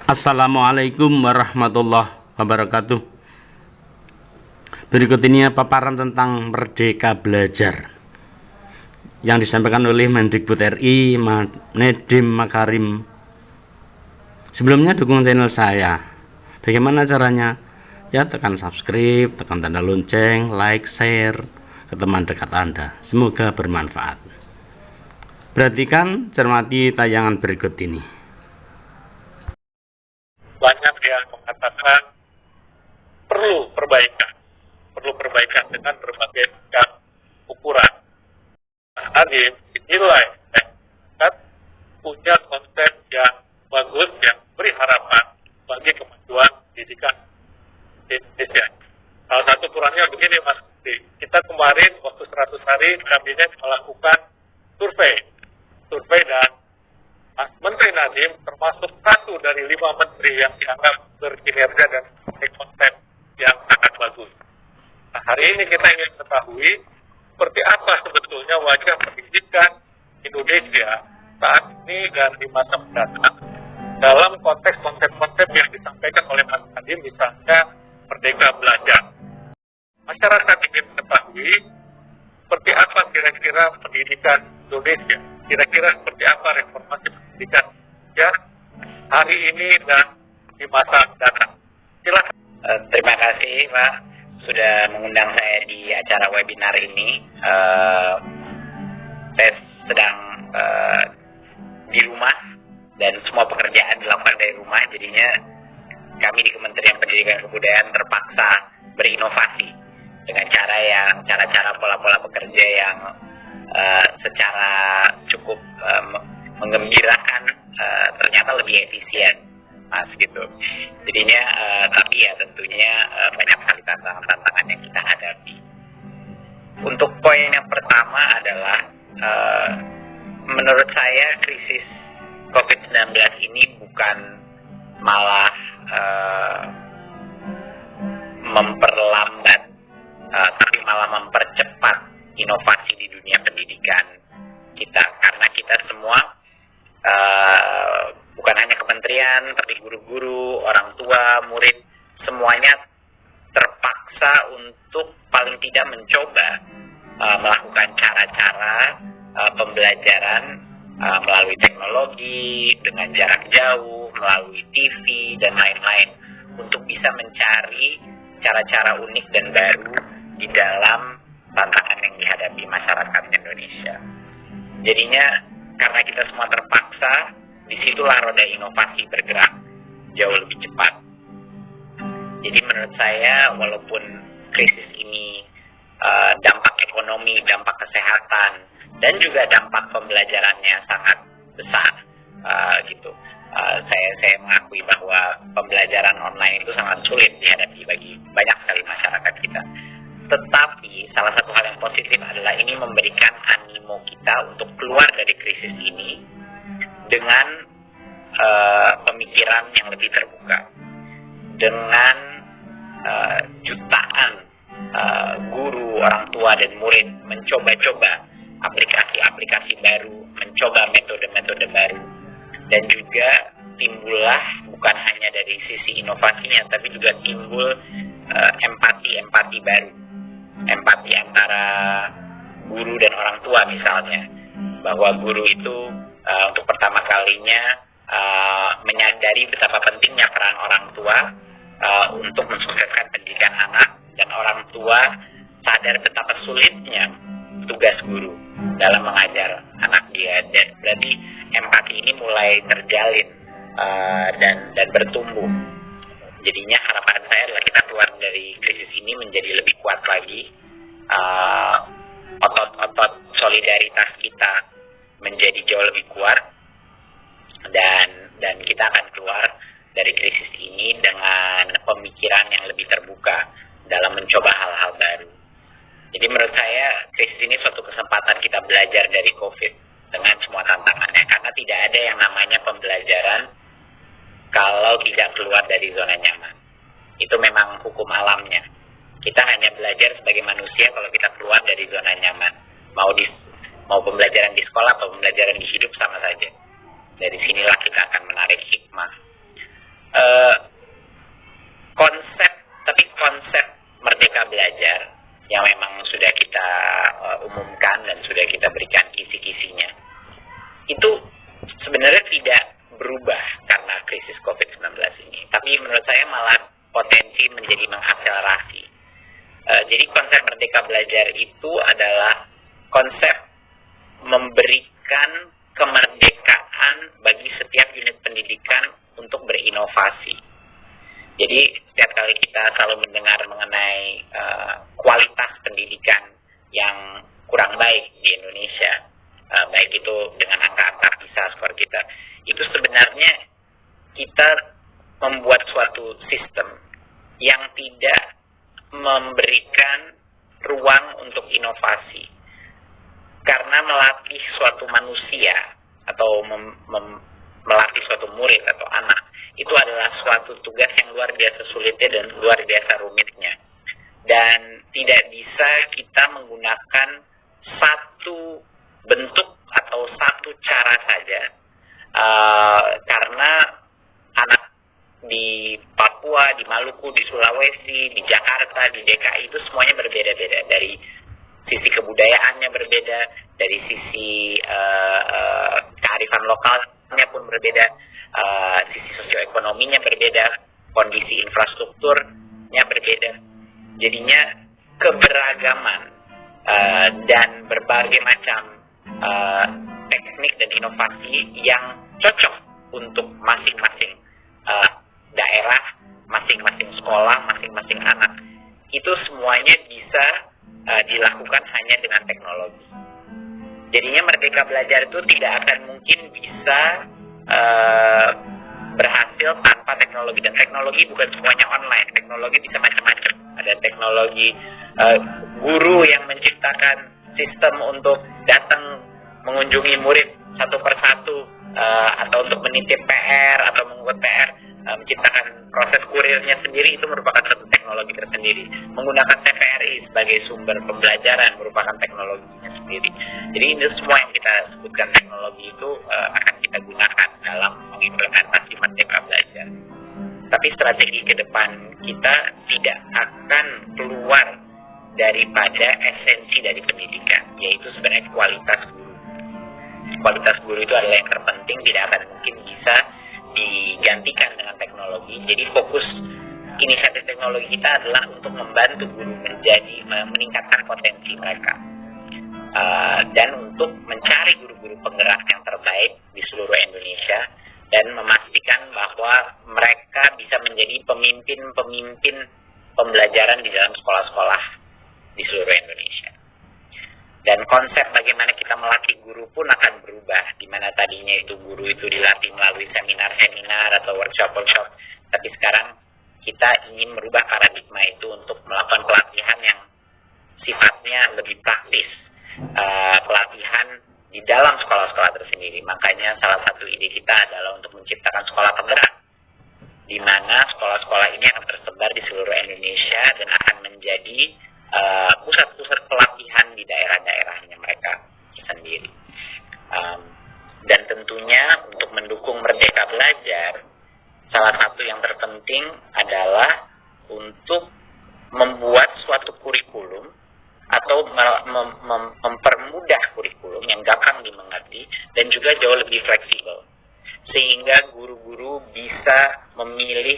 Assalamualaikum warahmatullahi wabarakatuh. Berikut ini paparan tentang Merdeka Belajar yang disampaikan oleh Mendikbud RI Nadiem Makarim. Sebelumnya dukung channel saya. Bagaimana caranya? Ya, tekan subscribe, tekan tanda lonceng, like, share ke teman dekat Anda. Semoga bermanfaat. Perhatikan, cermati tayangan berikut ini. Banyak yang mengatakan perlu perbaikan dengan berbagai macam ukuran. Nadiem dinilai punya konsep yang bagus yang beri harapan bagi kemajuan pendidikan di Indonesia. Salah satu ukurannya begini, Mas. Kita kemarin waktu 100 hari kabinet melakukan survei dan Menteri Nadiem termasuk satu dari 5 menteri yang dianggap berkinerja dan memiliki konsep yang sangat bagus. Nah, hari ini kita ingin mengetahui seperti apa sebetulnya wajah pendidikan Indonesia saat ini dan di masa mendatang dalam konteks konsep-konsep yang disampaikan oleh Mas Nadiem, misalnya Merdeka Belajar. Masyarakat ingin mengetahui seperti apa kira-kira pendidikan Indonesia, kira-kira seperti apa reformasi pendidikan ya hari ini dan di masa mendatang. Silakan. Terima kasih Pak sudah mengundang saya di acara webinar ini. Saya sedang di rumah dan semua pekerjaan dilakukan dari rumah, jadinya kami di Kementerian Pendidikan dan Kebudayaan terpaksa berinovasi dengan cara-cara pola-pola bekerja yang secara cukup menggembirakan, ternyata lebih efisien, Mas, gitu. Jadinya tapi ya tentunya banyak sekali tantangan-tantangan yang kita hadapi. Untuk poin yang pertama adalah menurut saya krisis COVID-19 ini bukan malah memperlambat, tapi malah mempercepat inovasi di dunia pendidikan kita, karena kita semua bukan hanya kementerian, tapi guru-guru, orang tua, murid, semuanya terpaksa untuk paling tidak mencoba melakukan cara-cara pembelajaran melalui teknologi, dengan jarak jauh, melalui TV, dan lain-lain, untuk bisa mencari cara-cara unik dan baru di dalam tantangan yang dihadapi masyarakat Indonesia. Jadinya karena kita semua terpaksa, disitulah roda inovasi bergerak jauh lebih cepat. Jadi menurut saya, walaupun krisis ini dampak ekonomi, dampak kesehatan, dan juga dampak pembelajarannya sangat besar, gitu. Saya mengakui bahwa pembelajaran online itu sangat sulit dihadapi bagi banyak sekali masyarakat kita. Tetapi salah satu hal yang positif adalah ini memberikan animo kita untuk keluar dari krisis ini dengan pemikiran yang lebih terbuka, dengan jutaan guru, orang tua, dan murid mencoba-coba aplikasi-aplikasi baru, mencoba metode-metode baru, dan juga timbullah bukan hanya dari sisi inovasinya, tapi juga timbul empati baru, empati antara guru dan orang tua misalnya, bahwa guru itu untuk pertama kalinya menyadari betapa pentingnya peran orang tua untuk mensukseskan pendidikan anak, dan orang tua sadar betapa sulitnya tugas guru dalam mengajar anak dia. Dan berarti empati ini mulai terjalin dan bertumbuh. Jadinya harapan saya adalah kita keluar dari krisis ini menjadi lebih kuat lagi, otot solidaritas kita menjadi jauh lebih kuat, dan kita akan keluar dari krisis ini dengan pemikiran yang lebih terbuka dalam mencoba hal-hal baru. Jadi menurut saya krisis ini suatu kesempatan kita belajar dari COVID dengan semua tantangannya, karena tidak ada yang namanya pembelajaran kalau tidak keluar dari zona nyaman. Itu memang hukum alamnya. Kita hanya belajar sebagai manusia kalau kita keluar dari zona nyaman. Mau pembelajaran di sekolah atau pembelajaran di hidup sama saja. Dari sinilah kita akan menarik hikmah. inovasi. Jadi setiap kali kita selalu mendengar mengenai kualitas pendidikan yang kurang baik di Indonesia, baik itu dengan angka-angka PISA skor kita, itu sebenarnya kita membuat suatu sistem yang tidak memberikan ruang untuk inovasi. Karena melatih suatu manusia atau melatih suatu murid atau anak itu adalah suatu tugas yang luar biasa sulitnya dan luar biasa rumitnya. Dan tidak bisa kita menggunakan satu bentuk atau satu cara saja, karena anak di Papua, di Maluku, di Sulawesi, di Jakarta, di DKI itu semuanya berbeda-beda. Dari sisi kebudayaannya berbeda, dari sisi kearifan lokalnya pun berbeda, sisi sosioekonominya berbeda, kondisi infrastrukturnya berbeda. Jadinya keberagaman dan berbagai macam teknik dan inovasi yang cocok untuk masing-masing daerah, masing-masing sekolah, masing-masing anak, itu semuanya bisa dilakukan hanya dengan teknologi. Jadinya Merdeka Belajar itu tidak akan mungkin bisa berhasil tanpa teknologi. Dan teknologi bukan semuanya online, teknologi bisa macam-macam. Ada teknologi guru yang menciptakan sistem untuk datang mengunjungi murid satu persatu, atau untuk menitip PR atau menguat PR, menciptakan proses kurirnya sendiri, itu merupakan satu teknologi tersendiri. Menggunakan TVRI sebagai sumber pembelajaran merupakan teknologinya sendiri. Jadi ini semua yang kita sebutkan teknologi itu akan kita gunakan dalam mengimplementasi Merdeka Belajar. Tapi strategi ke depan kita tidak akan keluar daripada esensi dari pendidikan, yaitu sebenarnya kualitas guru. Kualitas guru itu adalah yang terpenting, tidak akan mungkin bisa digantikan dengan teknologi. Jadi fokus inisiatif teknologi kita adalah untuk membantu guru meningkatkan potensi mereka, dan untuk mencari guru-guru penggerak yang terbaik di seluruh Indonesia dan memastikan bahwa mereka bisa menjadi pemimpin pembelajaran di dalam sekolah-sekolah di seluruh Indonesia. Dan konsep bagaimana kita melatih guru pun akan berubah, di mana tadinya itu guru itu dilatih melalui seminar-seminar atau workshop-workshop, tapi sekarang kita ingin merubah paradigma itu untuk melakukan pelatihan yang sifatnya lebih praktis, pelatihan di dalam sekolah-sekolah tersendiri. Makanya salah satu ide kita adalah untuk menciptakan sekolah penggerak, di mana sekolah-sekolah ini akan tersebar di seluruh Indonesia dan akan menjadi pusat-pusat pelatihan di daerah-daerahnya mereka sendiri. Dan tentunya untuk mendukung Merdeka Belajar, salah satu yang terpenting adalah untuk membuat suatu kurikulum atau mempermudah kurikulum yang gampang dimengerti dan juga jauh lebih fleksibel, sehingga guru-guru bisa memilih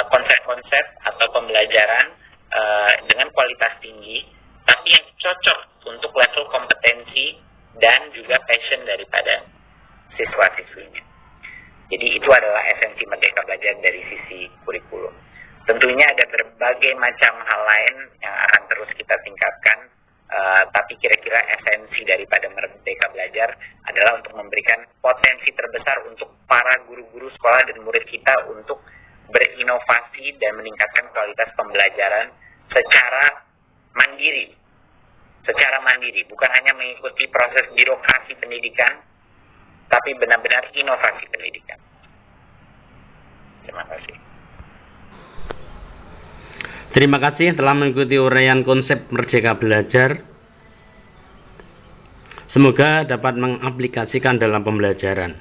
konsep-konsep atau pembelajaran dengan kualitas tinggi, tapi yang cocok untuk level kompetensi dan juga passion daripada siswa-siswinya. Jadi itu adalah esensi Merdeka Belajar dari sisi kurikulum. Tentunya ada berbagai macam hal lain yang akan terus kita tingkatkan, tapi kira-kira esensi daripada Merdeka Belajar adalah untuk memberikan potensi terbesar untuk para guru-guru sekolah dan murid kita untuk berinovasi dan meningkatkan kualitas pembelajaran secara mandiri, bukan hanya mengikuti proses birokrasi pendidikan, tapi benar-benar inovasi pendidikan. Terima kasih. Terima kasih telah mengikuti uraian konsep Merdeka Belajar. Semoga dapat mengaplikasikan dalam pembelajaran.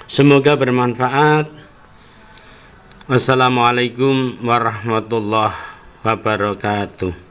Semoga bermanfaat. Wassalamualaikum warahmatullahi wabarakatuh.